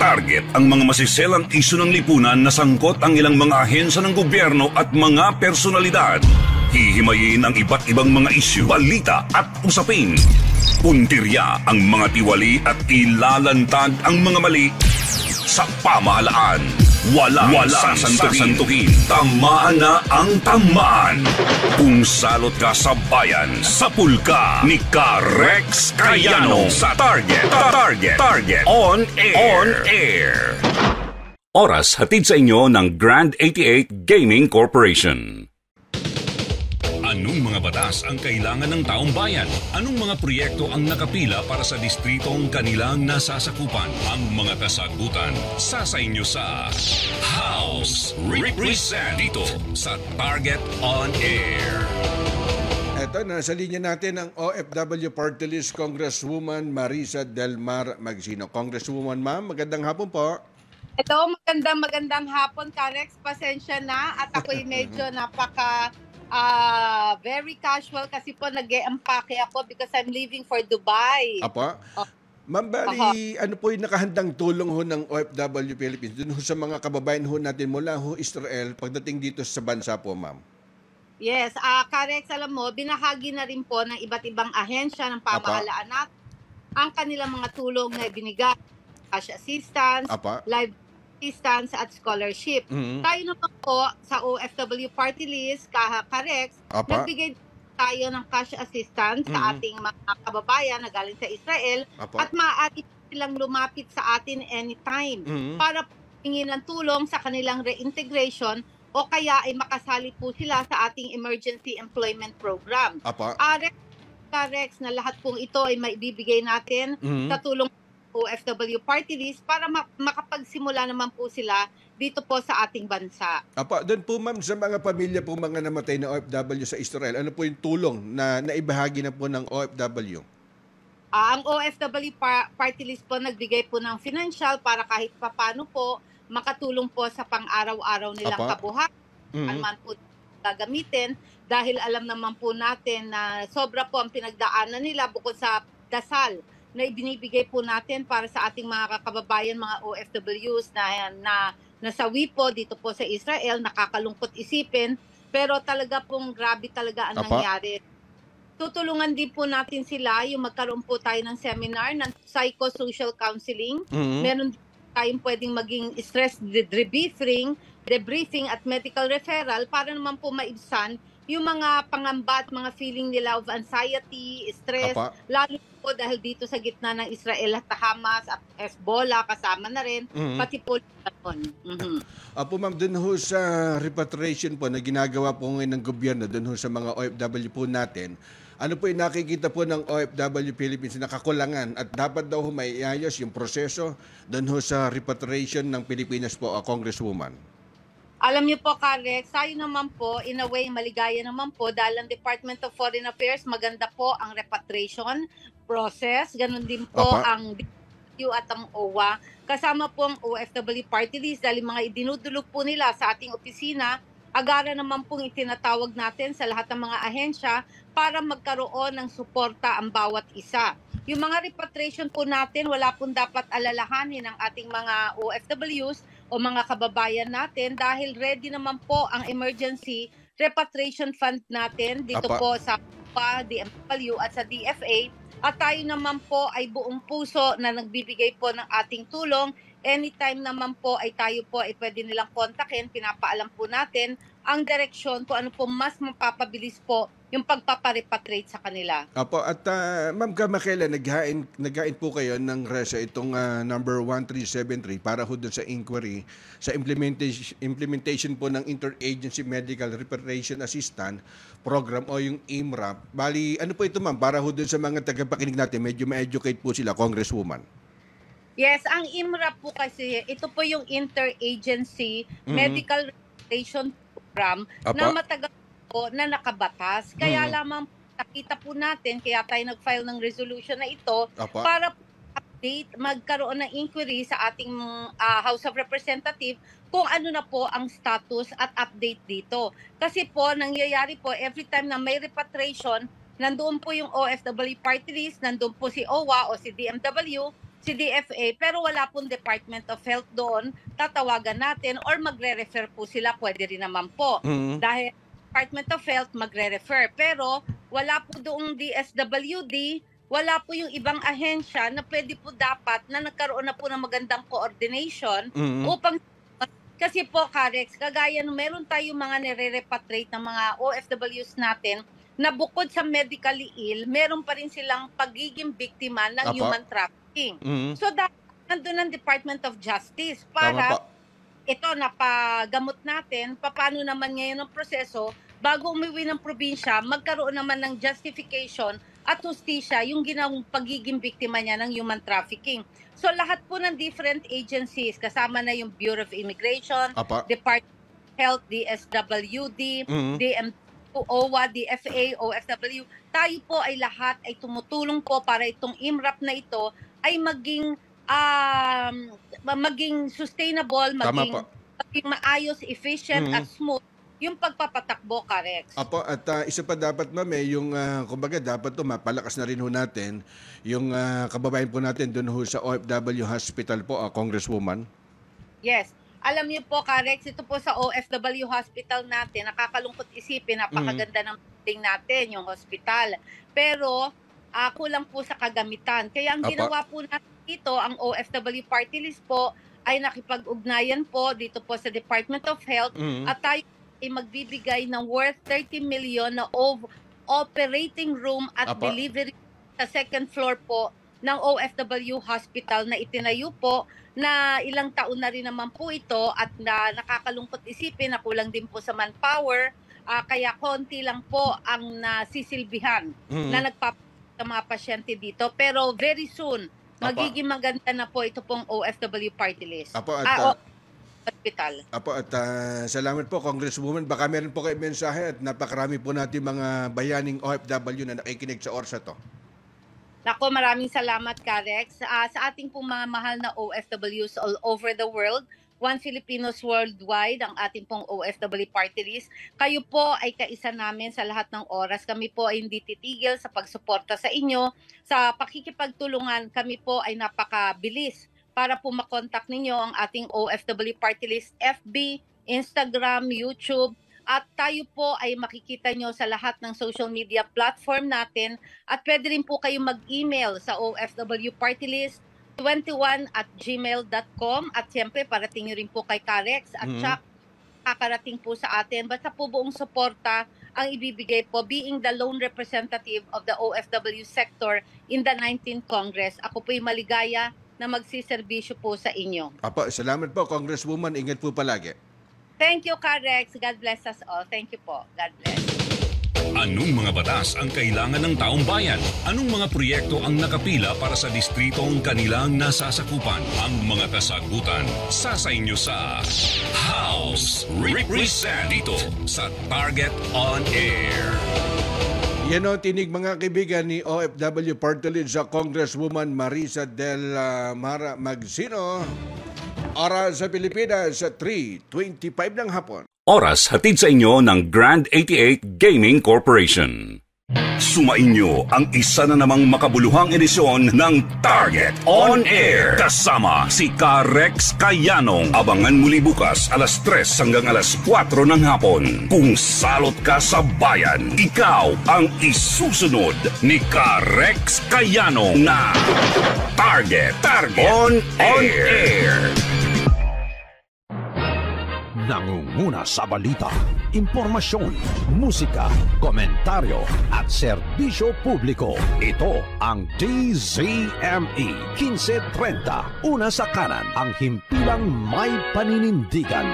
Target ang mga masiselang isyu ng lipunan na sangkot ang ilang mga ahensya ng gobyerno at mga personalidad. Hihimayin ang iba't ibang mga isyu, balita at usapin. Puntirya ang mga tiwali at ilalantad ang mga mali sa pamahalaan. Walang sasantuhin. Tamaan na ang tamaan. Kung salot ka sa bayan, sapul ka ni Rex Cayano sa Target On Air. Oras hatid sa inyo ng Grand 88 Gaming Corporation. Anong mga batas ang kailangan ng taong bayan? Anong mga proyekto ang nakapila para sa distritong kanilang nasasakupan? Ang mga kasagutan sa inyo sa House Represent dito sa Target On Air. Eto, nasa linya natin ang OFW Party List Congresswoman Marisa Del Mar Magsino. Congresswoman, ma'am, magandang hapon po. Ito, magandang hapon, Karex. Pasensya na at ako'y medyo very casual kasi po nag-e-empake ako because I'm leaving for Dubai. Apa? Ma'am, bali, ano po yung nakahandang tulong ho ng OFW Philippines dun ho sa mga kababayan ho natin mula ho Israel pagdating dito sa bansa po, ma'am? Yes, Karex, alam mo, binahagi na rin po ng iba't ibang ahensya ng pamahalaan natin ang kanilang mga tulong na binigay, cash assistance, live assistance at scholarship. Tayo naman po sa OFW Party List, Karex, nagbigay tayo ng cash assistance sa ating mga kababayan na galing sa Israel at maaari silang lumapit sa atin anytime para hingin ng tulong sa kanilang reintegration o kaya ay makasali po sila sa ating Emergency Employment Program. Karex, na lahat pong ito ay maibibigay natin sa tulong OFW Party List para makapagsimula naman po sila dito po sa ating bansa. Doon po, ma'am, sa mga pamilya po mga namatay na OFW sa Israel, ano po yung tulong na naibahagi na po ng OFW? Ang OFW Party List po nagbigay po ng financial para kahit papano po makatulong po sa pang-araw-araw nilang kabuhayan. Ano man po gagamitin dahil alam naman po natin na sobra po ang pinagdaanan nila bukod sa dasal na ibinibigay po natin para sa ating mga kababayan, mga OFWs na nasawi po dito po sa Israel. Nakakalungkot isipin, pero talaga pong grabe talaga ang nangyari. Tutulungan din po natin sila, yung magkaroon po tayo ng seminar ng psychosocial counseling. Meron tayong pwedeng maging stress debriefing at medical referral para naman po maibsan yung mga pangamba at mga feeling nila of anxiety, stress, lalo po dahil dito sa gitna ng Israel at Hamas at Hezbollah kasama na rin, pati po ma'am, dun ho sa repatriation po na ginagawa po ngayon ng gobyerno, dun ho sa mga OFW po natin, ano po yung nakikita po ng OFW Philippines na kakulangan at dapat daw ho may iayos yung proseso dun ho sa repatriation ng Pilipinas po, Congresswoman? Alam niyo po, Karex, tayo naman po, in a way, maligaya naman po dahil ang Department of Foreign Affairs, maganda po ang repatriation process. Ganon din po ang DFU at ang OWA. Kasama po ang OFW Party List dahil mga idinudulog po nila sa ating opisina. Agara naman pong itinatawag natin sa lahat ng mga ahensya para magkaroon ng suporta ang bawat isa. Yung mga repatriation po natin, wala pong dapat alalahanin ng ating mga OFWs o mga kababayan natin dahil ready naman po ang emergency repatriation fund natin dito po sa DMW at sa DFA. At tayo naman po ay buong puso na nagbibigay po ng ating tulong. Anytime naman po ay tayo po ay pwede nilang kontakin, pinapaalam po natin ang direksyon kung ano po mas mapapabilis po yung pagpaparepatriate sa kanila. At ma'am Kamakela, naghain po kayo ng RESA itong number 1373 para ho doon sa inquiry sa implementation po ng Interagency Medical Repatriation Assistance Program o yung IMRAP. Bali, ano po ito, ma'am, para ho doon sa mga tagapakinig natin, medyo ma-educate po sila, Congresswoman? Yes, ang IMRAP po kasi, ito po yung Interagency Medical Repatriation Program na matagal po na nakabatas. Kaya lamang nakita po natin, kaya tayo nag-file ng resolution na ito para update, magkaroon ng inquiry sa ating House of Representatives kung ano na po ang status at update dito. Kasi po, nangyayari po, every time na may repatriation, nandoon po yung OFW Party List, nandoon po si OWA o si DMW, si DFA, pero wala pong Department of Health doon, tatawagan natin or magre-refer po sila, pwede rin naman po. Dahil Department of Health magre-refer. Pero wala po doong DSWD, wala po yung ibang ahensya na pwede po dapat na nagkaroon na po ng magandang coordination upang, kasi po, Karex, kagaya meron tayong mga nire-repatriate ng mga OFWs natin na bukod sa medically ill, meron pa rin silang pagiging biktima ng human trafficking. So, nandun ang Department of Justice para ito napagamot natin, paano naman ngayon ang proseso, bago umiwi ng probinsya, magkaroon naman ng justification at hustisya yung ginawang pagiging biktima niya ng human trafficking. So lahat po ng different agencies, kasama na yung Bureau of Immigration, Department of Health, DSWD, OWA, DFA, OFW, tayo po ay lahat ay tumutulong po para itong IMRAP na ito ay maging sustainable, maging maayos, efficient at smooth yung pagpapatakbo, Karex. Apo, at isa pa dapat, ma'am, yung kumbaga dapat mapalakas na rin ho natin yung kababayan po natin doon ho sa OFW Hospital po, Congresswoman. Yes. Alam niyo po, Karex, ito po sa OFW Hospital natin, nakakalungkot isipin, napakaganda ng building natin, yung hospital. Pero kulang po sa kagamitan. Kaya ang ginawa po natin dito, ang OFW Party List po, ay nakipag-ugnayan po dito po sa Department of Health at tayo ay magbibigay ng worth 30 million na operating room at delivery sa second floor po ng OFW Hospital na itinayo po na ilang taon na rin naman po ito at na nakakalungkot isipin na kulang din po sa manpower, kaya konti lang po ang nasisilbihan na nagpapalagay sa mga pasyente dito. Pero very soon, magiging maganda na po ito pong OFW Party List. Hospital. At salamat po, Congresswoman. Baka meron po kayo mensahe at napakarami po natin mga bayaning OFW na nakikinig sa oras to. Nako, maraming salamat, Karex. Sa ating pong mga mahal na OFWs all over the world, One Filipinos Worldwide, ang ating pong OFW Party List. Kayo po ay kaisa namin sa lahat ng oras. Kami po ay hindi titigil sa pagsuporta sa inyo. Sa pakikipagtulungan, kami po ay napakabilis para po makontak ninyo ang ating OFW Party List, FB, Instagram, YouTube, at tayo po ay makikita nyo sa lahat ng social media platform natin at pwede rin po kayo mag-email sa ofwpartyList21@gmail.com at siyempre parating nyo rin po kay Karex at siya kakarating po sa atin. Basta po buong suporta ang ibibigay po being the lone representative of the OFW sector in the 19th Congress. Ako po ay maligaya na magsiservisyo po sa inyo. Salamat po, Congresswoman. Ingat po palagi. Thank you, Karex. God bless us all. Thank you po. God bless. Anong mga batas ang kailangan ng taong bayan? Anong mga proyekto ang nakapila para sa distritong kanilang nasasakupan? Ang mga kasagutan sa inyo sa House Represent dito sa Target on Air. Yan o, tinig mga kaibigan ni OFW Party List sa Congresswoman Marisa del Mara Magsino. Oras sa Pilipinas sa 3:25 ng hapon. Oras hatid sa inyo ng Grand 88 Gaming Corporation. Sumainyo ang isa na namang makabuluhang edisyon ng Target on Air. Kasama si Karex Kayanong. Abangan muli bukas alas 3 hanggang alas 4 ng hapon. Kung salot ka sa bayan, ikaw ang isusunod ni Karex Kayanong na Target on Air. Nangunguna sa balita, impormasyon, musika, komentaryo at serbisyo publiko. Ito ang DZME 1530. Una sa kanan, ang himpilang may paninindigan.